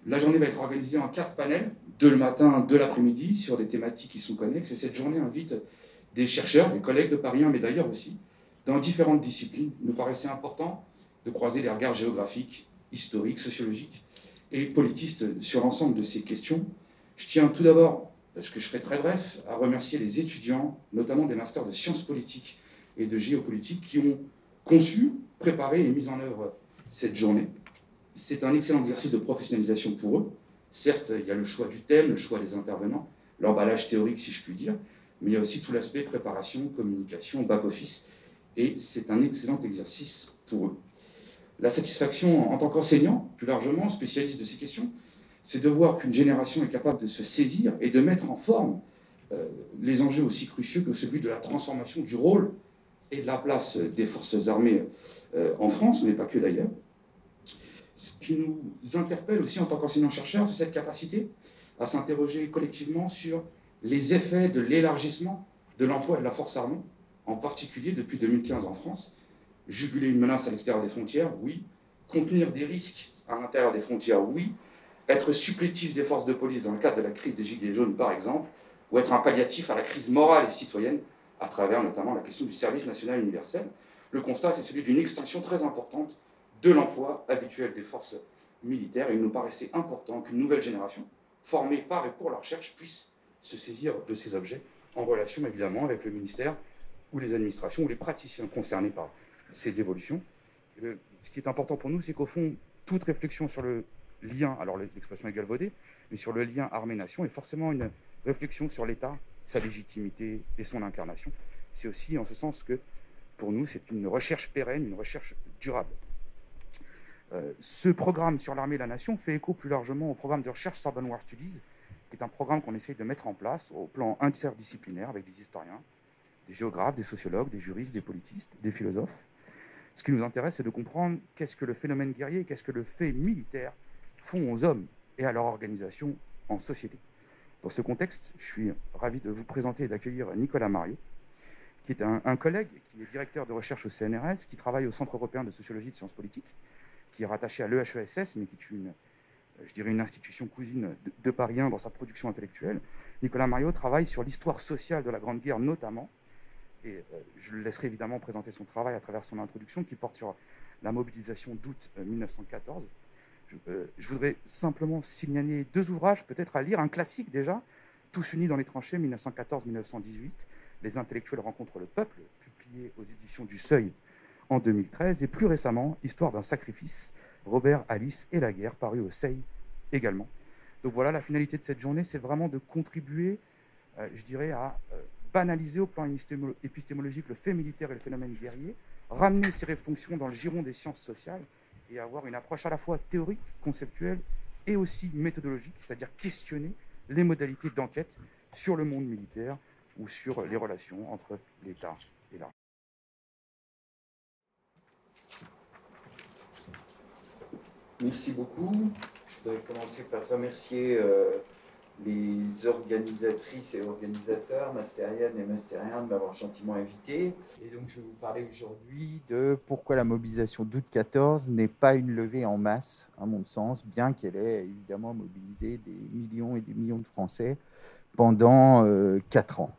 La journée va être organisée en 4 panels, 2 le matin, 2 l'après-midi, sur des thématiques qui sont connexes. Et cette journée invite des chercheurs, des collègues de Paris 1, mais d'ailleurs aussi, dans différentes disciplines. Il nous paraissait important de croiser les regards géographiques, historiques, sociologiques et politistes sur l'ensemble de ces questions. Je tiens tout d'abord, parce que je serai très bref, à remercier les étudiants, notamment des masters de sciences politiques et de géopolitique, qui ont conçu, préparé et mis en œuvre cette journée. C'est un excellent exercice de professionnalisation pour eux. Certes, il y a le choix du thème, le choix des intervenants, l'emballage théorique, si je puis dire, mais il y a aussi tout l'aspect préparation, communication, back-office, et c'est un excellent exercice pour eux. La satisfaction en tant qu'enseignant, plus largement, spécialiste de ces questions, c'est de voir qu'une génération est capable de se saisir et de mettre en forme les enjeux aussi cruciaux que celui de la transformation du rôle et de la place des forces armées en France, mais pas que d'ailleurs. Ce qui nous interpelle aussi en tant qu'enseignants-chercheurs, c'est cette capacité à s'interroger collectivement sur les effets de l'élargissement de l'emploi de la force armée, en particulier depuis 2015 en France. Juguler une menace à l'extérieur des frontières, oui. Contenir des risques à l'intérieur des frontières, oui. Être supplétif des forces de police dans le cadre de la crise des Gilets jaunes, par exemple, ou être un palliatif à la crise morale et citoyenne, à travers notamment la question du service national universel. Le constat, c'est celui d'une extension très importante de l'emploi habituel des forces militaires. Et il nous paraissait important qu'une nouvelle génération, formée par et pour la recherche, puisse se saisir de ces objets, en relation évidemment avec le ministère ou les administrations ou les praticiens concernés par ces évolutions. Ce qui est important pour nous, c'est qu'au fond, toute réflexion sur le lien, alors l'expression est galvaudée, mais sur le lien armée-nation est forcément une réflexion sur l'État, sa légitimité et son incarnation. C'est aussi en ce sens que, pour nous, c'est une recherche pérenne, une recherche durable. Ce programme sur l'armée et la nation fait écho plus largement au programme de recherche Sorbonne War Studies, qui est un programme qu'on essaye de mettre en place au plan interdisciplinaire avec des historiens, des géographes, des sociologues, des juristes, des politistes, des philosophes. Ce qui nous intéresse, c'est de comprendre qu'est-ce que le phénomène guerrier, qu'est-ce que le fait militaire font aux hommes et à leur organisation en société. Dans ce contexte, je suis ravi de vous présenter et d'accueillir Nicolas Mariot, qui est un collègue, qui est directeur de recherche au CNRS, qui travaille au Centre européen de sociologie et de sciences politiques, qui est rattaché à l'EHESS, mais qui est une institution cousine de Paris 1 dans sa production intellectuelle. Nicolas Mariot travaille sur l'histoire sociale de la Grande Guerre notamment, et je le laisserai évidemment présenter son travail à travers son introduction qui porte sur la mobilisation d'août 1914. Je voudrais simplement signaler 2 ouvrages, peut-être à lire. Un classique déjà, Tous unis dans les tranchées, 1914-1918. Les intellectuels rencontrent le peuple, publié aux éditions du Seuil en 2013. Et plus récemment, Histoire d'un sacrifice, Robert, Alice et la guerre, paru au Seuil également. Donc voilà, la finalité de cette journée, c'est vraiment de contribuer, je dirais, à banaliser au plan épistémologique le fait militaire et le phénomène guerrier, ramener ces réflexions dans le giron des sciences sociales et avoir une approche à la fois théorique, conceptuelle et aussi méthodologique, c'est-à-dire questionner les modalités d'enquête sur le monde militaire ou sur les relations entre l'État et l'armée. Merci beaucoup. Je voudrais commencer par remercier les organisatrices et organisateurs, mastériennes et mastériens, de m'avoir gentiment invité. Et donc, je vais vous parler aujourd'hui de pourquoi la mobilisation d'août 14 n'est pas une levée en masse, à mon sens, bien qu'elle ait évidemment mobilisé des millions et des millions de Français pendant 4 ans.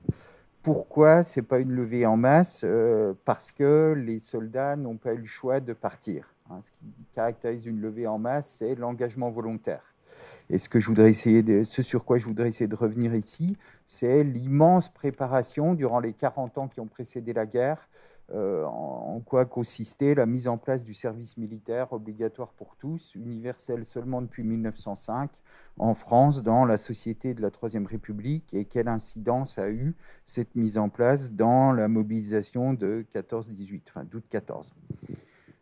Pourquoi ce n'est pas une levée en masse ? Parce que les soldats n'ont pas eu le choix de partir. Ce qui caractérise une levée en masse, c'est l'engagement volontaire. Et ce sur quoi je voudrais essayer de revenir ici, c'est l'immense préparation durant les 40 ans qui ont précédé la guerre, en quoi consistait la mise en place du service militaire obligatoire pour tous, universel seulement depuis 1905, en France, dans la société de la Troisième République, et quelle incidence a eu cette mise en place dans la mobilisation de 14-18, enfin d'août 14.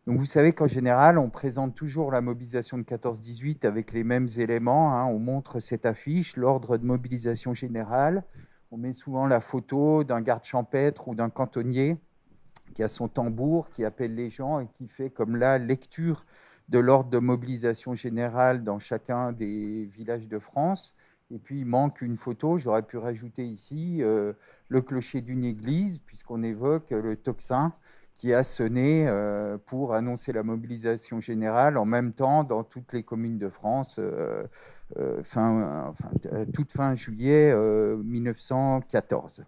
Donc vous savez qu'en général, on présente toujours la mobilisation de 14-18 avec les mêmes éléments. On montre cette affiche, l'ordre de mobilisation générale. On met souvent la photo d'un garde champêtre ou d'un cantonnier qui a son tambour, qui appelle les gens et qui fait comme la lecture de l'ordre de mobilisation générale dans chacun des villages de France. Et puis il manque une photo, j'aurais pu rajouter ici le clocher d'une église, puisqu'on évoque le tocsin qui a sonné pour annoncer la mobilisation générale en même temps dans toutes les communes de France, toute fin juillet 1914.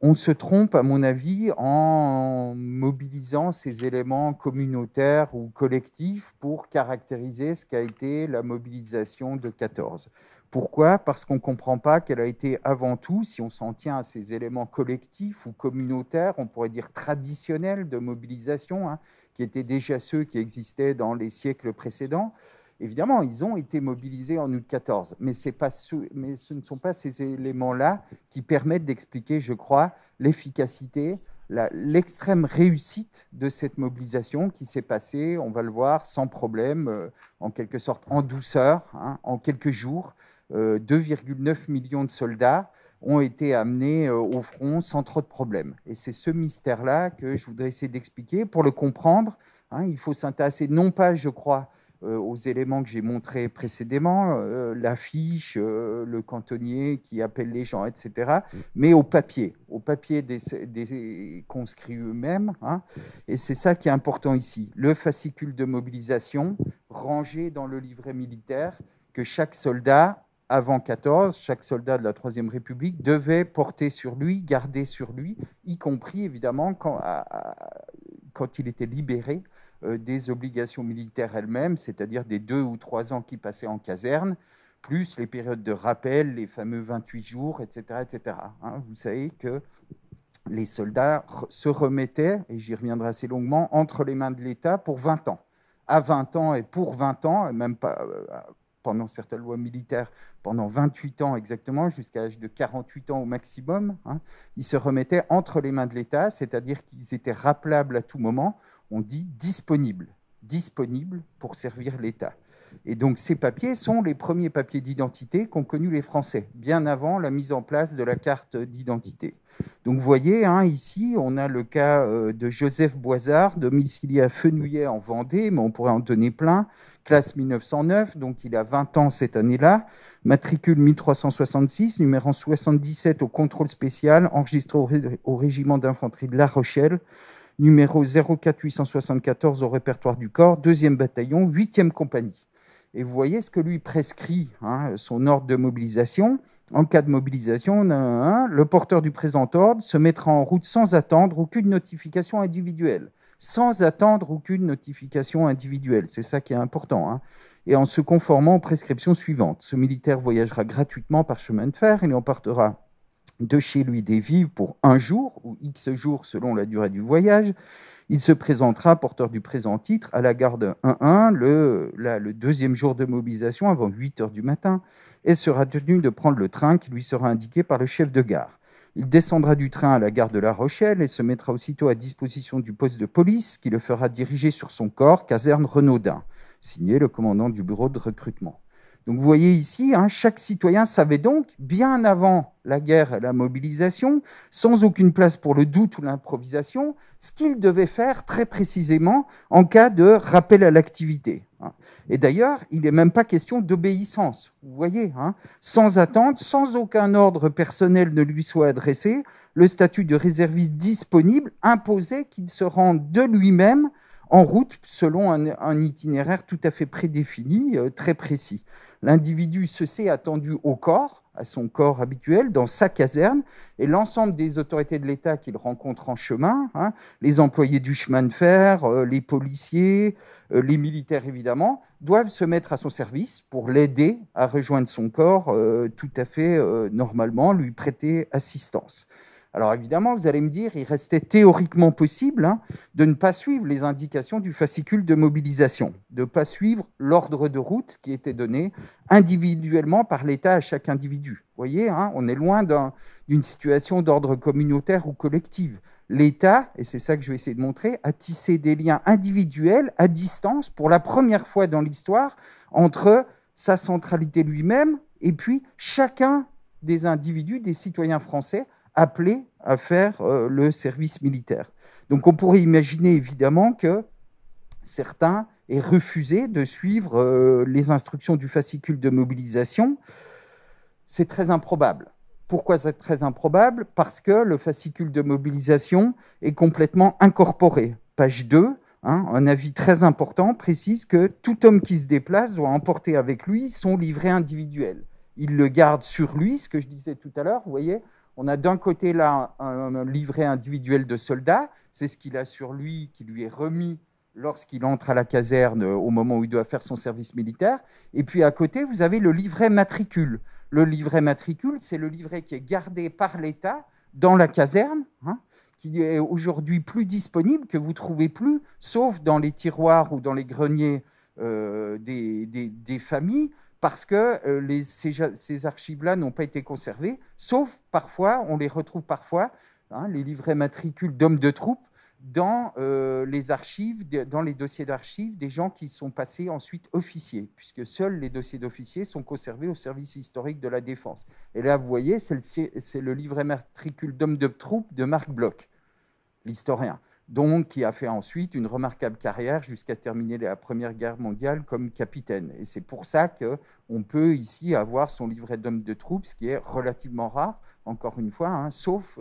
On se trompe, à mon avis, en mobilisant ces éléments communautaires ou collectifs pour caractériser ce qu'a été la mobilisation de 14. Pourquoi ? Parce qu'on ne comprend pas qu'elle a été avant tout, si on s'en tient à ces éléments collectifs ou communautaires, on pourrait dire traditionnels de mobilisation, qui étaient déjà ceux qui existaient dans les siècles précédents. Évidemment, ils ont été mobilisés en août 14, mais ce ne sont pas ces éléments-là qui permettent d'expliquer, je crois, l'efficacité, l'extrême réussite de cette mobilisation qui s'est passée, on va le voir, sans problème, en quelque sorte en douceur, en quelques jours. 2,9 millions de soldats ont été amenés au front sans trop de problèmes. Et c'est ce mystère-là que je voudrais essayer d'expliquer. Pour le comprendre, il faut s'intéresser non pas, je crois, aux éléments que j'ai montrés précédemment, l'affiche, le cantonnier qui appelle les gens, etc., mais au papier des conscrits eux-mêmes. Et c'est ça qui est important ici. Le fascicule de mobilisation rangé dans le livret militaire que chaque soldat, avant 14, chaque soldat de la Troisième République devait porter sur lui, garder sur lui, y compris évidemment quand il était libéré des obligations militaires elles-mêmes, c'est-à-dire des 2 ou 3 ans qui passaient en caserne, plus les périodes de rappel, les fameux 28 jours, etc. etc. Vous savez que les soldats se remettaient, et j'y reviendrai assez longuement, entre les mains de l'État pour 20 ans. À 20 ans et pour 20 ans, même pas pendant certaines lois militaires, pendant 28 ans exactement, jusqu'à l'âge de 48 ans au maximum, ils se remettaient entre les mains de l'État, c'est-à-dire qu'ils étaient rappelables à tout moment. On dit disponible pour servir l'État. Et donc ces papiers sont les premiers papiers d'identité qu'ont connus les Français, bien avant la mise en place de la carte d'identité. Donc vous voyez, ici, on a le cas de Joseph Boisard, domicilié à Fenouillet en Vendée, mais on pourrait en donner plein, classe 1909, donc il a 20 ans cette année-là, matricule 1366, numéro 77 au contrôle spécial, enregistré au régiment d'infanterie de La Rochelle, numéro 04874 au répertoire du corps, 2e bataillon, 8e compagnie. Et vous voyez ce que lui prescrit, son ordre de mobilisation. En cas de mobilisation, le porteur du présent ordre se mettra en route sans attendre aucune notification individuelle. Sans attendre aucune notification individuelle, c'est ça qui est important. Et en se conformant aux prescriptions suivantes. Ce militaire voyagera gratuitement par chemin de fer, il emportera de chez lui des vivres pour 1 jour ou X jours selon la durée du voyage. Il se présentera, porteur du présent titre, à la gare de 1-1 le 2e jour de mobilisation avant 8 heures du matin et sera tenu de prendre le train qui lui sera indiqué par le chef de gare. Il descendra du train à la gare de La Rochelle et se mettra aussitôt à disposition du poste de police qui le fera diriger sur son corps, caserne Renaudin, signé le commandant du bureau de recrutement. Donc vous voyez ici, chaque citoyen savait donc, bien avant la guerre et la mobilisation, sans aucune place pour le doute ou l'improvisation, ce qu'il devait faire très précisément en cas de rappel à l'activité. Et d'ailleurs, il n'est même pas question d'obéissance, vous voyez, sans attente, sans aucun ordre personnel ne lui soit adressé, le statut de réserviste disponible imposait qu'il se rende de lui-même en route selon un itinéraire tout à fait prédéfini, très précis. L'individu se sait attendu au corps, à son corps habituel, dans sa caserne, et l'ensemble des autorités de l'État qu'il rencontre en chemin, les employés du chemin de fer, les policiers, les militaires évidemment, doivent se mettre à son service pour l'aider à rejoindre son corps tout à fait normalement, lui prêter assistance. Alors évidemment, vous allez me dire, il restait théoriquement possible de ne pas suivre les indications du fascicule de mobilisation, de ne pas suivre l'ordre de route qui était donné individuellement par l'État à chaque individu. Vous voyez, on est loin d'une situation d'ordre communautaire ou collective. L'État, et c'est ça que je vais essayer de montrer, a tissé des liens individuels à distance pour la première fois dans l'histoire entre sa centralité lui-même et puis chacun des individus, des citoyens français, appelés à faire le service militaire. Donc on pourrait imaginer évidemment que certains aient refusé de suivre les instructions du fascicule de mobilisation. C'est très improbable. Pourquoi c'est très improbable? Parce que le fascicule de mobilisation est complètement incorporé. Page 2, un avis très important précise que tout homme qui se déplace doit emporter avec lui son livret individuel. Il le garde sur lui, ce que je disais tout à l'heure, vous voyez, on a d'un côté là un livret individuel de soldat, c'est ce qu'il a sur lui, qui lui est remis lorsqu'il entre à la caserne au moment où il doit faire son service militaire. Et puis à côté, vous avez le livret matricule. Le livret matricule, c'est le livret qui est gardé par l'État dans la caserne, qui est aujourd'hui plus disponible, que vous ne trouvez plus, sauf dans les tiroirs ou dans les greniers des familles, parce que ces archives-là n'ont pas été conservées, sauf parfois, on les retrouve parfois, les livrets matricules d'hommes de troupes, dans les archives, dans les dossiers d'archives des gens qui sont passés ensuite officiers, puisque seuls les dossiers d'officiers sont conservés au service historique de la Défense. Et là, vous voyez, c'est le livret matricule d'homme de troupes de Marc Bloch, l'historien, donc qui a fait ensuite une remarquable carrière jusqu'à terminer la Première Guerre mondiale comme capitaine. Et c'est pour ça qu'on peut ici avoir son livret d'homme de troupes, ce qui est relativement rare, encore une fois, sauf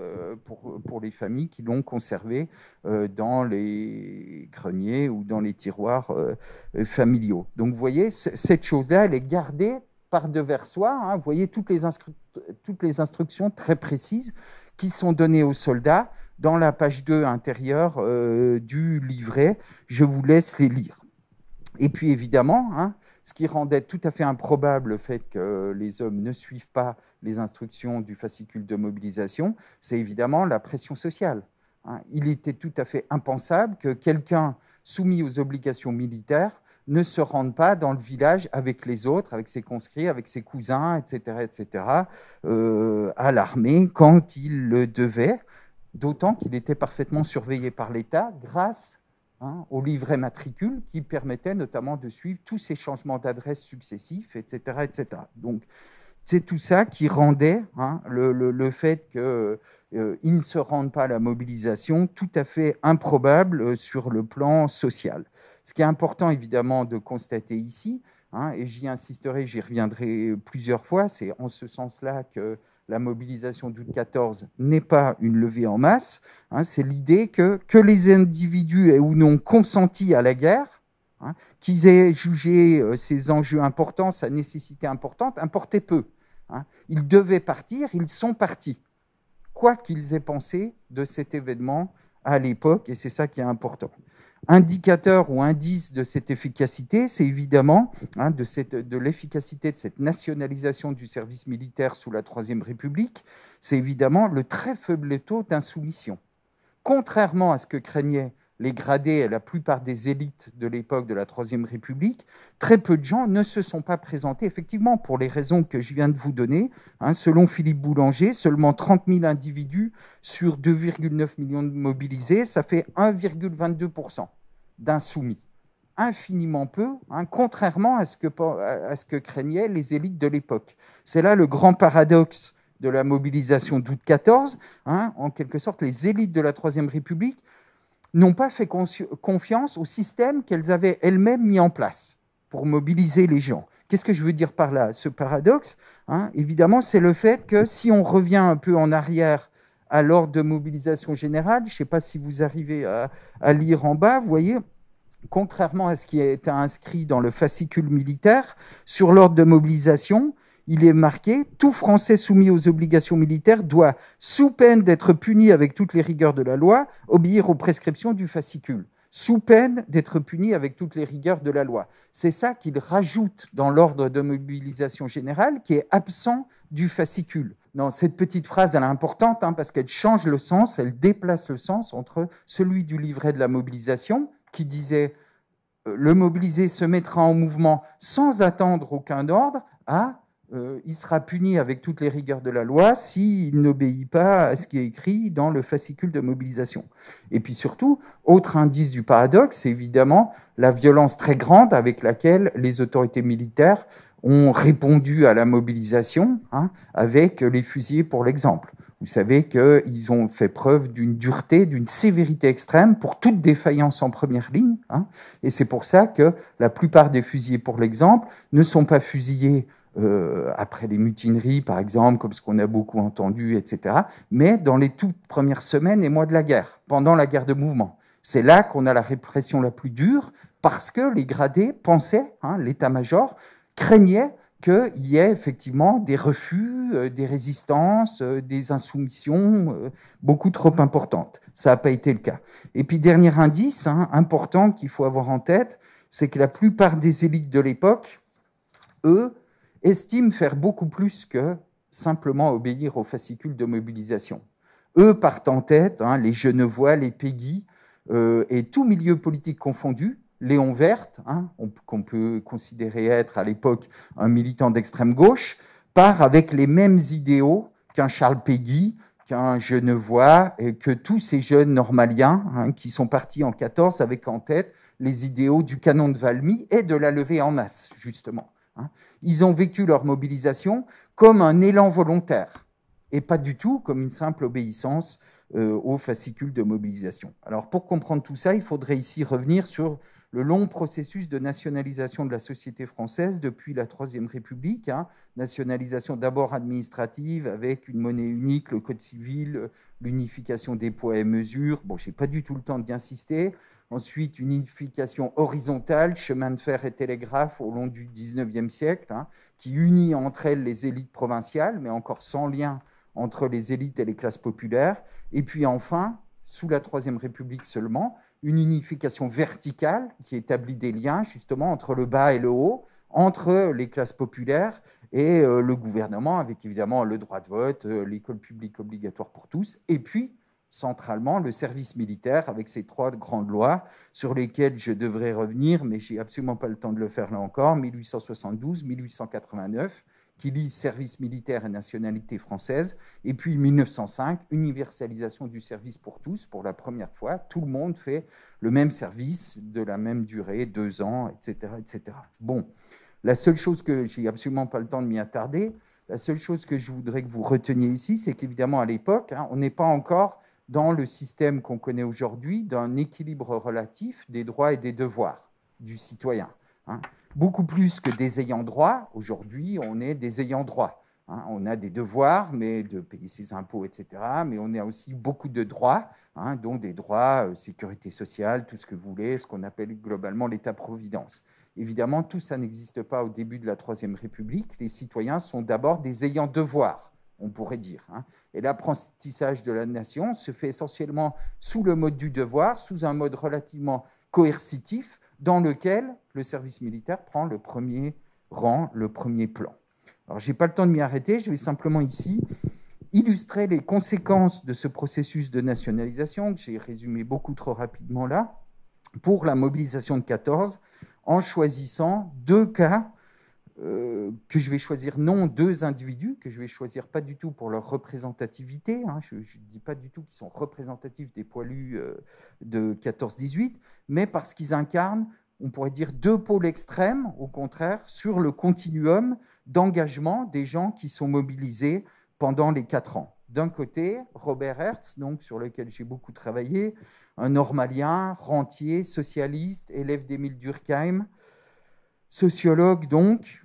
pour les familles qui l'ont conservé dans les greniers ou dans les tiroirs familiaux. Donc vous voyez, cette chose-là, elle est gardée par devers soi. Vous voyez toutes les instructions très précises qui sont données aux soldats dans la page 2 intérieure du livret. Je vous laisse les lire. Et puis évidemment, ce qui rendait tout à fait improbable le fait que les hommes ne suivent pas les instructions du fascicule de mobilisation, c'est évidemment la pression sociale. Il était tout à fait impensable que quelqu'un soumis aux obligations militaires ne se rende pas dans le village avec les autres, avec ses conscrits, avec ses cousins, etc., à l'armée quand il le devait, d'autant qu'il était parfaitement surveillé par l'État grâce au livret matricule qui permettait notamment de suivre tous ces changements d'adresse successifs, etc., etc. Donc, c'est tout ça qui rendait le fait qu'ils ne se rendent pas à la mobilisation tout à fait improbable sur le plan social. Ce qui est important évidemment de constater ici, et j'y insisterai, j'y reviendrai plusieurs fois, c'est en ce sens-là que la mobilisation d'août 14 n'est pas une levée en masse, c'est l'idée que les individus aient ou non consenti à la guerre, qu'ils aient jugé ces enjeux importants, sa nécessité importante, importait peu. Ils devaient partir, ils sont partis, quoi qu'ils aient pensé de cet événement à l'époque, et c'est ça qui est important. Indicateur ou indice de cette efficacité, c'est évidemment de l'efficacité de cette nationalisation du service militaire sous la Troisième République, c'est évidemment le très faible taux d'insoumission. Contrairement à ce que craignaient les gradés et la plupart des élites de l'époque de la Troisième République, très peu de gens ne se sont pas présentés, effectivement, pour les raisons que je viens de vous donner. Selon Philippe Boulanger, seulement 30 000 individus sur 2,9 millions de mobilisés, ça fait 1,22% d'insoumis. Infiniment peu, contrairement à ce que craignaient les élites de l'époque. C'est là le grand paradoxe de la mobilisation d'août 14. En quelque sorte, les élites de la Troisième République n'ont pas fait confiance au système qu'elles avaient elles-mêmes mis en place pour mobiliser les gens. Qu'est-ce que je veux dire par là? Ce paradoxe, évidemment, c'est le fait que si on revient un peu en arrière à l'ordre de mobilisation générale, je ne sais pas si vous arrivez à lire en bas, vous voyez, contrairement à ce qui a été inscrit dans le fascicule militaire, sur l'ordre de mobilisation, il est marqué « Tout Français soumis aux obligations militaires doit, sous peine d'être puni avec toutes les rigueurs de la loi, obéir aux prescriptions du fascicule. » Sous peine d'être puni avec toutes les rigueurs de la loi. C'est ça qu'il rajoute dans l'ordre de mobilisation générale qui est absent du fascicule. Non, cette petite phrase, elle est importante parce qu'elle change le sens, elle déplace le sens entre celui du livret de la mobilisation qui disait « Le mobilisé se mettra en mouvement sans attendre aucun ordre » à il sera puni avec toutes les rigueurs de la loi s'il n'obéit pas à ce qui est écrit dans le fascicule de mobilisation. Et puis surtout, autre indice du paradoxe, c'est évidemment la violence très grande avec laquelle les autorités militaires ont répondu à la mobilisation, avec les fusillés pour l'exemple. Vous savez qu'ils ont fait preuve d'une dureté, d'une sévérité extrême pour toute défaillance en première ligne, et c'est pour ça que la plupart des fusillés pour l'exemple ne sont pas fusillés après les mutineries, par exemple, comme ce qu'on a beaucoup entendu, etc., mais dans les toutes premières semaines et mois de la guerre, pendant la guerre de mouvement. C'est là qu'on a la répression la plus dure, parce que les gradés pensaient, l'état-major craignait qu'il y ait effectivement des refus, des résistances, des insoumissions beaucoup trop importantes. Ça n'a pas été le cas. Et puis, dernier indice important qu'il faut avoir en tête, c'est que la plupart des élites de l'époque, eux, estiment faire beaucoup plus que simplement obéir aux fascicules de mobilisation. Eux partent en tête, les Genevois, les Péguy, et tout milieu politique confondu, Léon Werth, qu'on peut considérer être à l'époque un militant d'extrême gauche, part avec les mêmes idéaux qu'un Charles Péguy, qu'un Genevois, et que tous ces jeunes normaliens qui sont partis en 14 avec en tête les idéaux du canon de Valmy et de la levée en masse, justement. Ils ont vécu leur mobilisation comme un élan volontaire et pas du tout comme une simple obéissance aux fascicules de mobilisation. Alors pour comprendre tout ça, il faudrait ici revenir sur le long processus de nationalisation de la société française depuis la Troisième République, nationalisation d'abord administrative avec une monnaie unique, le code civil, l'unification des poids et mesures. Bon, je n'ai pas du tout le temps d'y insister. Ensuite, une unification horizontale, chemin de fer et télégraphe au long du XIXe siècle, qui unit entre elles les élites provinciales, mais encore sans lien entre les élites et les classes populaires. Et puis enfin, sous la Troisième République seulement, une unification verticale qui établit des liens justement entre le bas et le haut, entre les classes populaires et le gouvernement, avec évidemment le droit de vote, l'école publique obligatoire pour tous, et puis centralement le service militaire avec ces trois grandes lois sur lesquelles je devrais revenir, mais je n'ai absolument pas le temps de le faire là encore, 1872, 1889, qui lie service militaire et nationalité française, et puis 1905, universalisation du service pour tous, pour la première fois, tout le monde fait le même service de la même durée, 2 ans, etc., etc. Bon, la seule chose que j'ai absolument pas le temps de m'y attarder, la seule chose que je voudrais que vous reteniez ici, c'est qu'évidemment à l'époque, on n'est pas encore dans le système qu'on connaît aujourd'hui d'un équilibre relatif des droits et des devoirs du citoyen. Beaucoup plus que des ayants droit. Aujourd'hui, on est des ayants droit. On a des devoirs, mais de payer ses impôts, etc. Mais on a aussi beaucoup de droits, dont des droits, sécurité sociale, tout ce que vous voulez, ce qu'on appelle globalement l'État-providence. Évidemment, tout ça n'existe pas au début de la Troisième République. Les citoyens sont d'abord des ayants devoir, on pourrait dire. Et l'apprentissage de la nation se fait essentiellement sous le mode du devoir, sous un mode relativement coercitif, dans lequel le service militaire prend le premier rang, le premier plan. Alors, je n'ai pas le temps de m'y arrêter, je vais simplement ici illustrer les conséquences de ce processus de nationalisation, que j'ai résumé beaucoup trop rapidement là, pour la mobilisation de 14, en choisissant 2 cas que je vais choisir, non 2 individus, que je vais choisir pas du tout pour leur représentativité, je ne dis pas du tout qu'ils sont représentatifs des poilus de 14-18, mais parce qu'ils incarnent, on pourrait dire, 2 pôles extrêmes, au contraire, sur le continuum d'engagement des gens qui sont mobilisés pendant les 4 ans. D'un côté, Robert Hertz, donc, sur lequel j'ai beaucoup travaillé, un normalien, rentier, socialiste, élève d'Émile Durkheim, sociologue donc,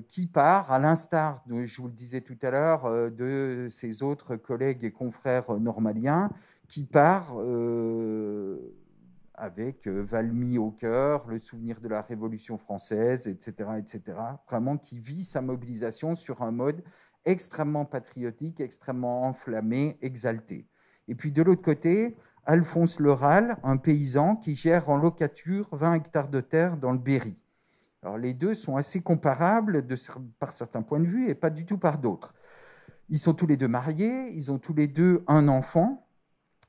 qui part, à l'instar, je vous le disais tout à l'heure, de ses autres collègues et confrères normaliens, qui part avec Valmy au cœur, le souvenir de la Révolution française, etc., etc., vraiment qui vit sa mobilisation sur un mode extrêmement patriotique, extrêmement enflammé, exalté. Et puis de l'autre côté, Alphonse Leral, un paysan qui gère en locature 20 hectares de terre dans le Berry. Alors les deux sont assez comparables par certains points de vue et pas du tout par d'autres. Ils sont tous les deux mariés, ils ont tous les deux un enfant,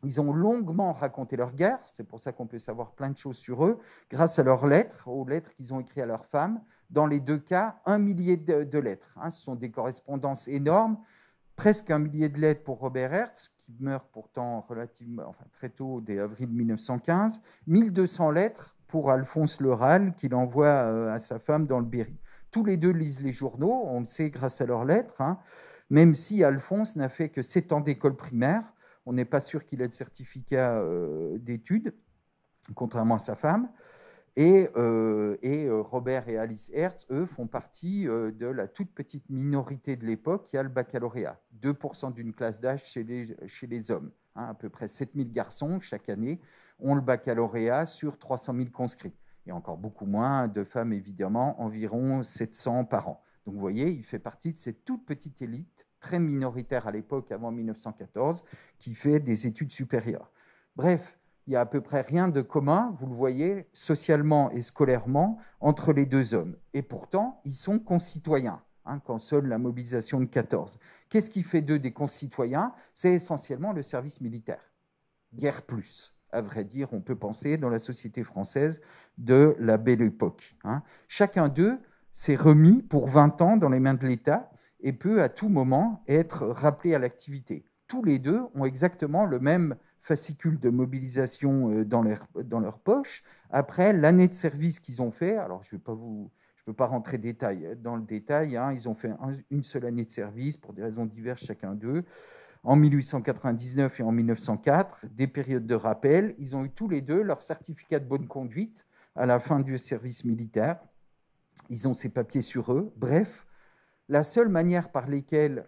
ils ont longuement raconté leur guerre, c'est pour ça qu'on peut savoir plein de choses sur eux, grâce à leurs lettres, aux lettres qu'ils ont écrites à leurs femmes. Dans les 2 cas, 1 millier de lettres. Ce sont des correspondances énormes, presque 1 millier de lettres pour Robert Hertz, qui meurt pourtant très tôt, dès avril 1915, 1200 lettres pour Alphonse Leral, qu'il envoie à sa femme dans le Berry. Tous les deux lisent les journaux, on le sait grâce à leurs lettres, même si Alphonse n'a fait que 7 ans d'école primaire, on n'est pas sûr qu'il ait de certificat d'études, contrairement à sa femme. Et Robert et Alice Hertz, eux, font partie de la toute petite minorité de l'époque qui a le baccalauréat. 2% d'une classe d'âge chez les hommes. Hein, à peu près 7000 garçons chaque année ont le baccalauréat sur 300 000 conscrits. Et encore beaucoup moins de femmes, évidemment, environ 700 par an. Donc vous voyez, il fait partie de cette toute petite élite, très minoritaire à l'époque, avant 1914, qui fait des études supérieures. Bref, il n'y a à peu près rien de commun, vous le voyez, socialement et scolairement, entre les deux hommes. Et pourtant, ils sont concitoyens, hein, quand sonne la mobilisation de 14. Qu'est-ce qui fait d'eux des concitoyens? C'est essentiellement le service militaire. Guère plus, à vrai dire, on peut penser dans la société française de la Belle Époque. Hein. Chacun d'eux s'est remis pour 20 ans dans les mains de l'État et peut à tout moment être rappelé à l'activité. Tous les deux ont exactement le même fascicule de mobilisation dans leur poche, après l'année de service qu'ils ont fait. Alors, je ne peux pas rentrer dans le détail, hein, ils ont fait une seule année de service pour des raisons diverses chacun d'eux, en 1899 et en 1904, des périodes de rappel. Ils ont eu tous les deux leur certificat de bonne conduite à la fin du service militaire. Ils ont ces papiers sur eux. Bref, la seule manière par laquelle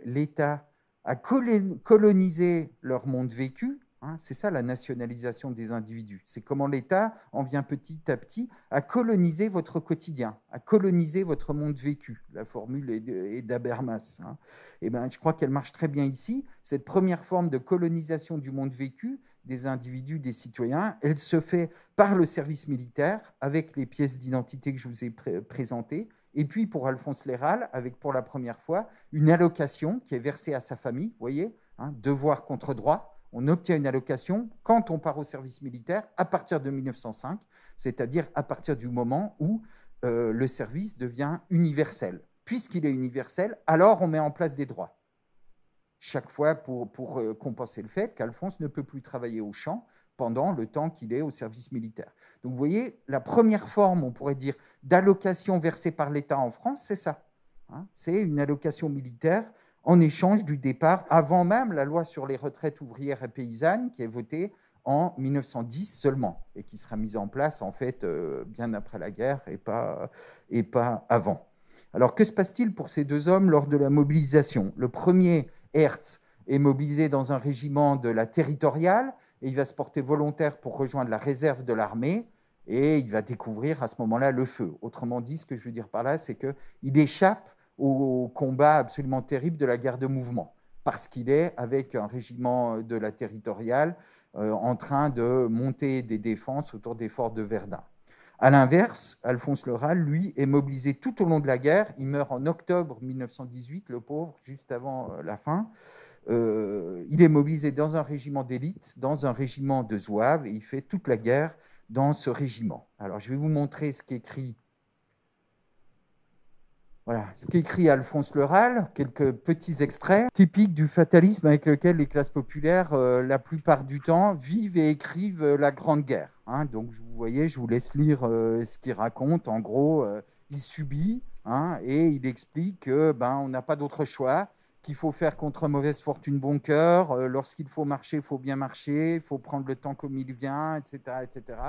l'État à coloniser leur monde vécu, hein, c'est ça la nationalisation des individus. C'est comment l'État en vient petit à petit à coloniser votre quotidien, à coloniser votre monde vécu. La formule est d'Habermas. Hein. Et ben, je crois qu'elle marche très bien ici. Cette première forme de colonisation du monde vécu des individus, des citoyens, elle se fait par le service militaire, avec les pièces d'identité que je vous ai présentées. Et puis pour Alphonse Léral, avec pour la première fois une allocation qui est versée à sa famille, vous voyez, hein, devoir contre droit. On obtient une allocation quand on part au service militaire à partir de 1905, c'est-à-dire à partir du moment où le service devient universel. Puisqu'il est universel, alors on met en place des droits. Chaque fois pour compenser le fait qu'Alphonse ne peut plus travailler au champ pendant le temps qu'il est au service militaire. Donc vous voyez, la première forme, on pourrait dire, d'allocation versée par l'État en France, c'est ça. Hein, c'est une allocation militaire en échange du départ, avant même la loi sur les retraites ouvrières et paysannes, qui est votée en 1910 seulement, et qui sera mise en place, en fait, bien après la guerre et pas avant. Alors, que se passe-t-il pour ces deux hommes lors de la mobilisation? Le premier, Hertz, est mobilisé dans un régiment de la territoriale, et il va se porter volontaire pour rejoindre la réserve de l'armée, et il va découvrir à ce moment-là le feu. Autrement dit, ce que je veux dire par là, c'est qu'il échappe au combat absolument terrible de la guerre de mouvement, parce qu'il est avec un régiment de la territoriale en train de monter des défenses autour des forts de Verdun. À l'inverse, Alphonse Léral, lui, est mobilisé tout au long de la guerre. Il meurt en octobre 1918, le pauvre, juste avant la fin. Il est mobilisé dans un régiment d'élite, dans un régiment de zouaves, et il fait toute la guerre dans ce régiment. Alors, je vais vous montrer ce qu'écrit Alphonse Léral, quelques petits extraits typiques du fatalisme avec lequel les classes populaires, la plupart du temps, vivent et écrivent la Grande Guerre. Hein. Donc, vous voyez, je vous laisse lire ce qu'il raconte. En gros, il subit, hein, et il explique qu'on n'a pas d'autre choix, qu'il faut faire contre mauvaise fortune bon cœur, lorsqu'il faut marcher, il faut bien marcher, il faut prendre le temps comme il vient, etc. etc.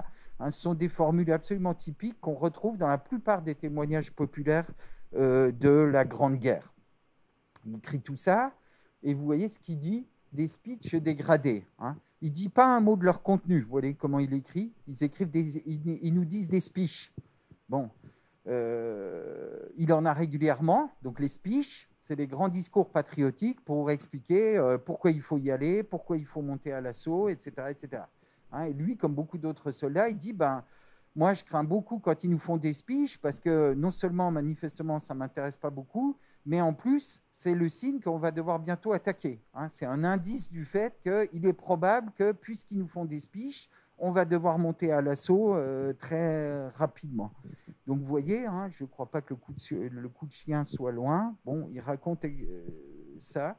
Hein, ce sont des formules absolument typiques qu'on retrouve dans la plupart des témoignages populaires de la Grande Guerre. Il écrit tout ça, et vous voyez ce qu'il dit, des speeches dégradés. Hein. Il ne dit pas un mot de leur contenu. Vous voyez comment il écrit? Ils nous disent des speeches. Bon, il en a régulièrement, donc les speeches, c'est les grands discours patriotiques pour expliquer pourquoi il faut y aller, pourquoi il faut monter à l'assaut, etc. etc. Hein, et lui, comme beaucoup d'autres soldats, il dit moi, je crains beaucoup quand ils nous font des speeches parce que non seulement, manifestement, ça ne m'intéresse pas beaucoup, mais en plus, c'est le signe qu'on va devoir bientôt attaquer. Hein. C'est un indice du fait qu'il est probable que, puisqu'ils nous font des speeches, on va devoir monter à l'assaut très rapidement. Donc, vous voyez, hein, je ne crois pas que le coup de chien soit loin. Bon, il raconte ça.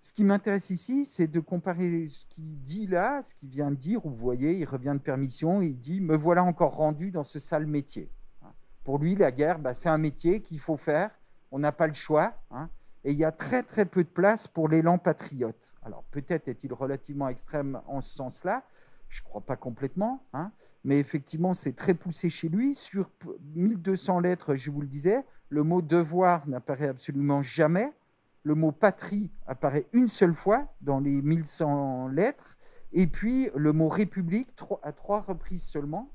Ce qui m'intéresse ici, c'est de comparer ce qu'il dit là, ce qu'il vient de dire, où vous voyez, il revient de permission et il dit « Me voilà encore rendu dans ce sale métier ». Pour lui, la guerre, c'est un métier qu'il faut faire, on n'a pas le choix, hein, et il y a très très peu de place pour l'élan patriote. Alors peut-être est-il relativement extrême en ce sens-là, Je ne crois pas complètement, hein, mais effectivement, c'est très poussé chez lui. Sur 1200 lettres, je vous le disais, le mot devoir n'apparaît absolument jamais. Le mot patrie apparaît une seule fois dans les 1100 lettres. Et puis, le mot république, à 3 reprises seulement.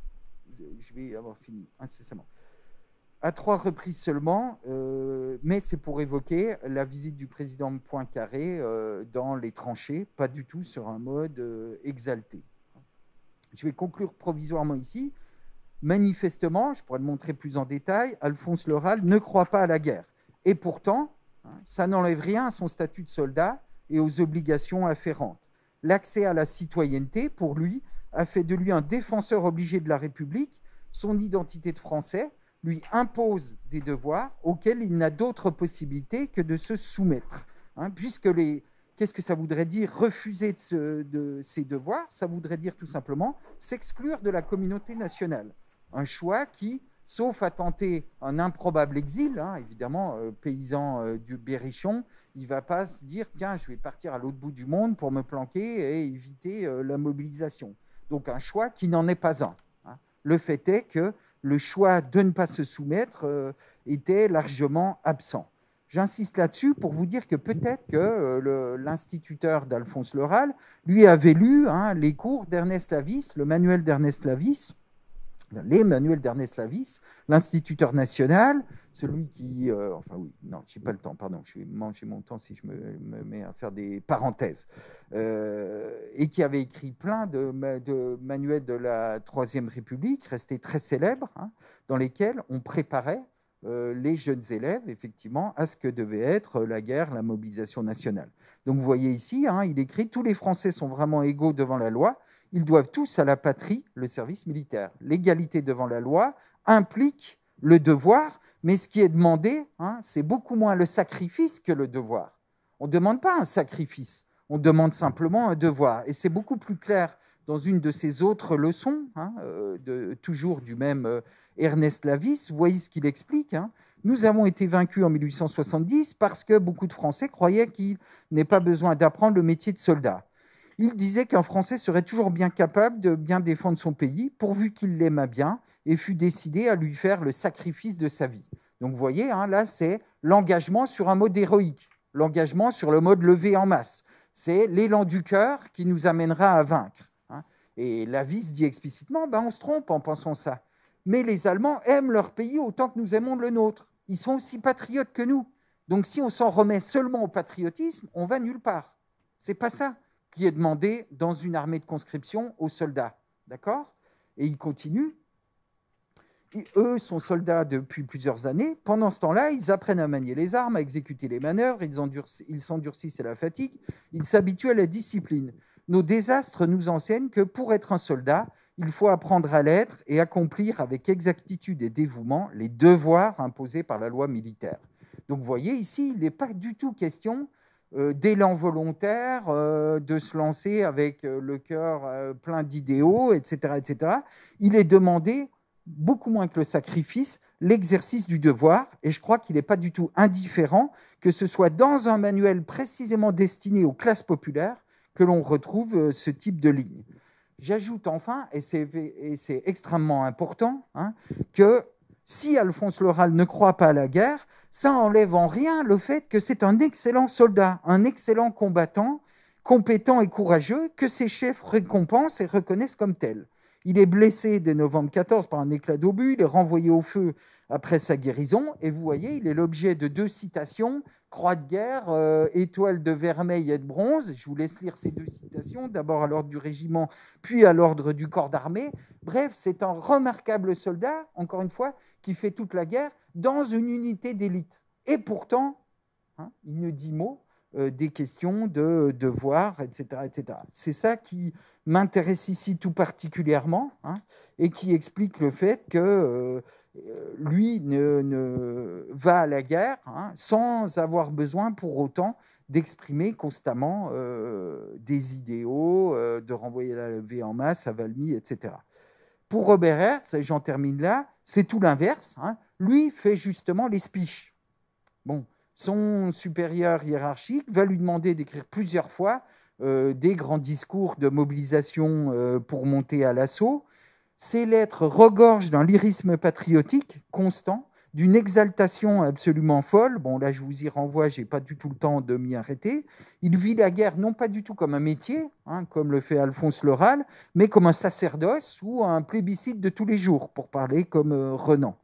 Je vais avoir fini incessamment. À 3 reprises seulement, mais c'est pour évoquer la visite du président Poincaré dans les tranchées, pas du tout sur un mode exalté. Je vais conclure provisoirement ici. Manifestement, je pourrais le montrer plus en détail, Alphonse Le Ral ne croit pas à la guerre. Et pourtant, ça n'enlève rien à son statut de soldat et aux obligations afférentes. L'accès à la citoyenneté, pour lui, a fait de lui un défenseur obligé de la République. Son identité de Français lui impose des devoirs auxquels il n'a d'autre possibilité que de se soumettre. Puisque qu'est-ce que ça voudrait dire refuser de ses devoirs? Ça voudrait dire tout simplement s'exclure de la communauté nationale. Un choix qui, sauf à tenter un improbable exil, évidemment, paysan du Berrichon, il ne va pas se dire « tiens, je vais partir à l'autre bout du monde pour me planquer et éviter la mobilisation ». Donc un choix qui n'en est pas un. Le fait est que le choix de ne pas se soumettre était largement absent. J'insiste là-dessus pour vous dire que peut-être que l'instituteur d'Alphonse Le Ral lui avait lu les cours d'Ernest Lavis, le manuel d'Ernest Lavis, les manuels d'Ernest Lavis, l'instituteur national, celui qui... enfin oui, non, je n'ai pas le temps, pardon, je vais manger mon temps si je me mets à faire des parenthèses. Et qui avait écrit plein de manuels de la Troisième République, restés très célèbres, dans lesquels on préparait les jeunes élèves, effectivement, à ce que devait être la guerre, la mobilisation nationale. Donc vous voyez ici, il écrit « Tous les Français sont vraiment égaux devant la loi. Ils doivent tous à la patrie le service militaire. L'égalité devant la loi implique le devoir, mais ce qui est demandé, c'est beaucoup moins le sacrifice que le devoir. On ne demande pas un sacrifice, on demande simplement un devoir. Et c'est beaucoup plus clair dans une de ces autres leçons, toujours du même Ernest Lavis. Vous voyez ce qu'il explique. Nous avons été vaincus en 1870 parce que beaucoup de Français croyaient qu'il n'est pas besoin d'apprendre le métier de soldat. Il disait qu'un Français serait toujours bien capable de bien défendre son pays, pourvu qu'il l'aimât bien et fût décidé à lui faire le sacrifice de sa vie. Donc vous voyez, là, c'est l'engagement sur un mode héroïque, l'engagement sur le mode levé en masse. C'est l'élan du cœur qui nous amènera à vaincre. Et Lavis dit explicitement, on se trompe en pensant ça. Mais les Allemands aiment leur pays autant que nous aimons le nôtre. Ils sont aussi patriotes que nous. Donc si on s'en remet seulement au patriotisme, on va nulle part. C'est pas ça qui est demandé dans une armée de conscription aux soldats. D'accord ? Et il continue. Eux sont soldats depuis plusieurs années. Pendant ce temps-là, ils apprennent à manier les armes, à exécuter les manœuvres, ils s'endurcissent à la fatigue, ils s'habituent à la discipline. Nos désastres nous enseignent que pour être un soldat, il faut apprendre à l'être et accomplir avec exactitude et dévouement les devoirs imposés par la loi militaire. Donc vous voyez, ici, il n'est pas du tout question d'élan volontaire, de se lancer avec le cœur plein d'idéaux, etc., etc. Il est demandé, beaucoup moins que le sacrifice, l'exercice du devoir, et je crois qu'il n'est pas du tout indifférent que ce soit dans un manuel précisément destiné aux classes populaires que l'on retrouve ce type de ligne. J'ajoute enfin, et c'est extrêmement important, que si Alphonse Le Ral ne croit pas à la guerre, ça n'enlève en rien le fait que c'est un excellent soldat, un excellent combattant, compétent et courageux, que ses chefs récompensent et reconnaissent comme tel. Il est blessé dès novembre 14 par un éclat d'obus, il est renvoyé au feu après sa guérison, et vous voyez, il est l'objet de 2 citations, croix de guerre, étoile de vermeil et de bronze. Je vous laisse lire ces 2 citations, d'abord à l'ordre du régiment, puis à l'ordre du corps d'armée. Bref, c'est un remarquable soldat, encore une fois, qui fait toute la guerre dans une unité d'élite. Et pourtant, il ne dit mot des questions de devoir, etc., etc. C'est ça qui m'intéresse ici tout particulièrement, et qui explique le fait que lui ne va à la guerre sans avoir besoin pour autant d'exprimer constamment des idéaux, de renvoyer la levée en masse à Valmy, etc. Pour Robert Hertz, et j'en termine là, c'est tout l'inverse. Lui fait justement les speeches. Bon, son supérieur hiérarchique va lui demander d'écrire plusieurs fois des grands discours de mobilisation pour monter à l'assaut. Ces lettres regorgent d'un lyrisme patriotique constant, d'une exaltation absolument folle. Bon, là, je vous y renvoie, je n'ai pas du tout le temps de m'y arrêter. Il vit la guerre non pas du tout comme un métier, comme le fait Alphonse Le Ral, mais comme un sacerdoce ou un plébiscite de tous les jours, pour parler comme Renan.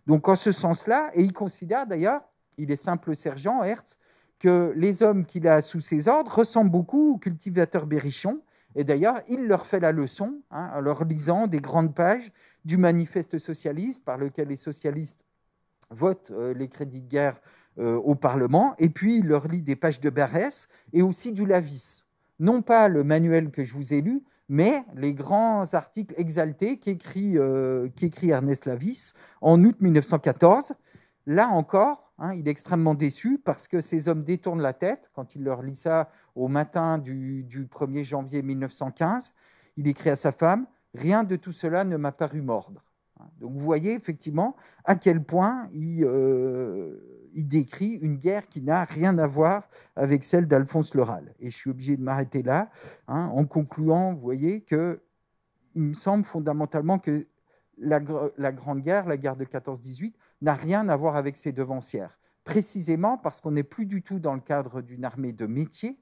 Donc, en ce sens-là, et il considère d'ailleurs, il est simple sergent, Hertz, que les hommes qu'il a sous ses ordres ressemblent beaucoup aux cultivateurs berrichons. Et d'ailleurs, il leur fait la leçon en leur lisant des grandes pages du manifeste socialiste par lequel les socialistes votent les crédits de guerre au Parlement. Et puis, il leur lit des pages de Berès et aussi du Lavis. Non pas le manuel que je vous ai lu, mais les grands articles exaltés qu'écrit Ernest Lavis en août 1914. Là encore, il est extrêmement déçu parce que ces hommes détournent la tête quand il leur lit ça au matin du 1er janvier 1915. Il écrit à sa femme « Rien de tout cela ne m'a paru mordre ». Donc vous voyez effectivement à quel point il décrit une guerre qui n'a rien à voir avec celle d'Alphonse Le Ral. Et je suis obligé de m'arrêter là en concluant, vous voyez, qu'il me semble fondamentalement que la Grande Guerre, la guerre de 14-18, n'a rien à voir avec ses devancières. Précisément parce qu'on n'est plus du tout dans le cadre d'une armée de métier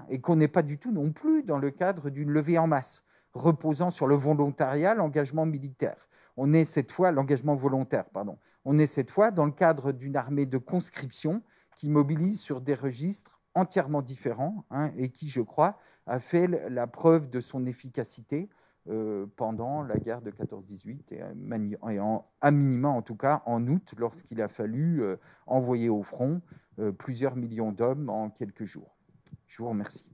et qu'on n'est pas du tout non plus dans le cadre d'une levée en masse, reposant sur le volontariat, l'engagement militaire. On est cette fois, l'engagement volontaire, pardon. On est cette fois dans le cadre d'une armée de conscription qui mobilise sur des registres entièrement différents et qui, je crois, a fait la preuve de son efficacité pendant la guerre de 14-18 et à minima en tout cas en août lorsqu'il a fallu envoyer au front plusieurs millions d'hommes en quelques jours. Je vous remercie.